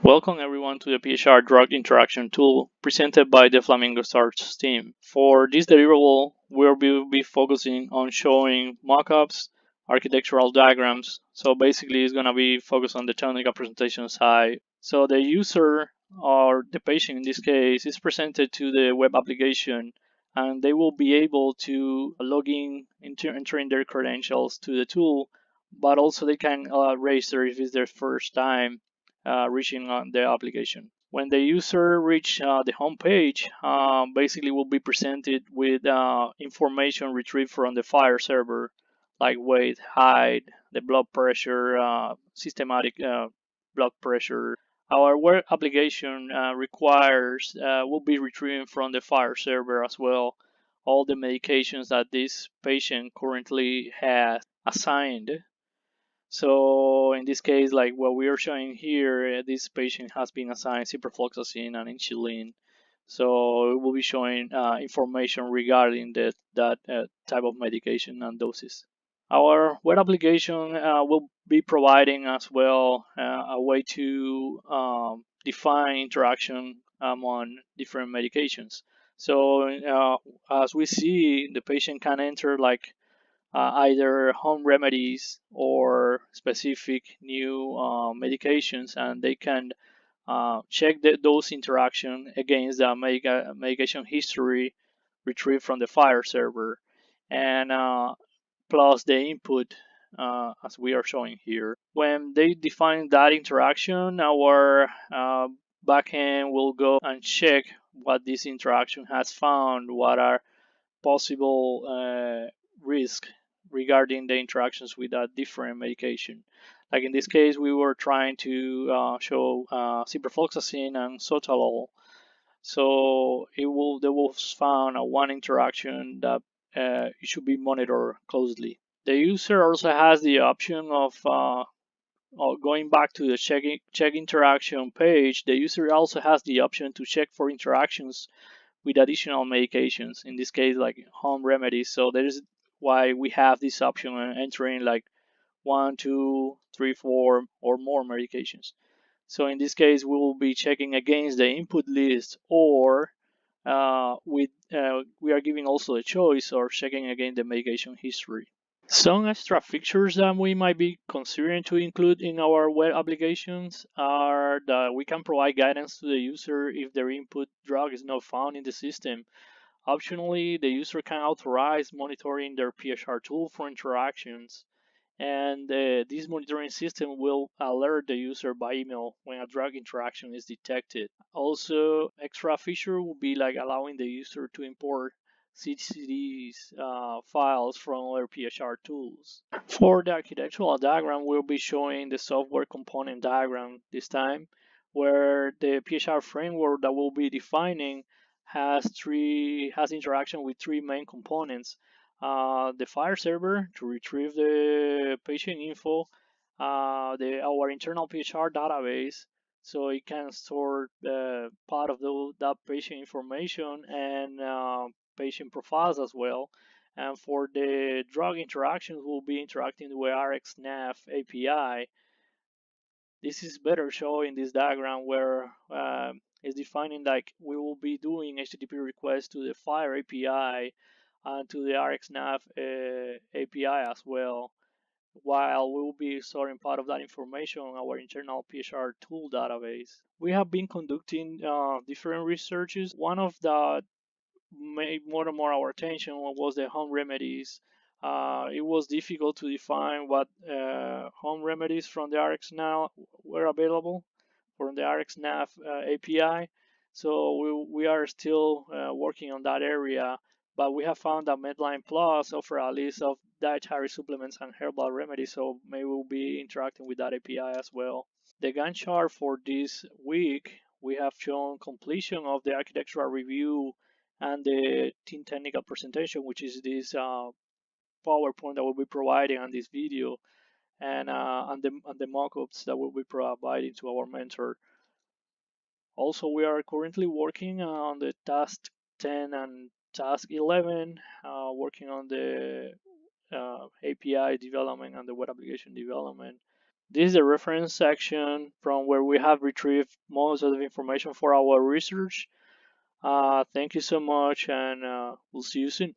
Welcome everyone to the PHR drug interaction tool presented by the flamingostars team. For this deliverable, we'll be focusing on showing mockups, architectural diagrams. So basically it's going to be focused on the technical presentation side. So the user or the patient in this case is presented to the web application and they will be able to log in, entering their credentials to the tool, but also they can register if it's their first time reaching the application. When the user reach the home page, basically will be presented with information retrieved from the Fire server, like weight, height, the blood pressure, systematic blood pressure. Our web application requires will be retrieving from the Fire server as well all the medications that this patient currently has assigned. So in this case, like what we are showing here, this patient has been assigned ciprofloxacin and insulin. So it will be showing information regarding that type of medication and doses. Our web application will be providing as well a way to define interaction among different medications. So as we see, the patient can enter like either home remedies or specific new medications, and they can check those interaction against the medication history retrieved from the Fire server, and plus the input as we are showing here. When they define that interaction, our backend will go and check what this interaction has found, what are possible risks regarding the interactions with a different medication. Like in this case, we were trying to show ciprofloxacin and sotalol. So there was found one interaction that it should be monitored closely. The user also has the option of going back to the check interaction page. The user also has the option to check for interactions with additional medications, in this case like home remedies. So that is why we have this option entering like 1, 2, 3, 4 or more medications. So in this case we will be checking against the input list, or we are giving also a choice or checking against the medication history. Some extra features that we might be considering to include in our web applications are that we can provide guidance to the user if their input drug is not found in the system. Optionally, the user can authorize monitoring their PHR tool for interactions, and this monitoring system will alert the user by email when a drug interaction is detected. Also, extra feature will be like allowing the user to import CCDs files from other PHR tools. For the architectural diagram, we'll be showing the software component diagram this time, where the PHR framework that we'll be defining has interaction with three main components. The Fire server to retrieve the patient info, our internal PHR database, so it can store part of that patient information and patient profiles as well. And for the drug interactions, we'll be interacting with RxNav API. This is better shown in this diagram where it's defining like we will be doing HTTP requests to the Fire API and to the RxNav API as well, while we will be storing part of that information on our internal PHR tool database. We have been conducting different researches. One of that made more and more our attention was the home remedies. It was difficult to define what home remedies from the RxNav were available from the RxNav API. So we are still working on that area, but we have found that Medline Plus offer a list of dietary supplements and herbal remedies, so maybe we'll be interacting with that API as well. The Gantt chart for this week, we have shown completion of the architectural review and the team technical presentation, which is this PowerPoint that we'll be providing on this video, and the mockups that we'll be providing to our mentor. Also, we are currently working on the task 10 and task 11, working on the API development and the web application development. This is the reference section from where we have retrieved most of the information for our research. Thank you so much, and we'll see you soon.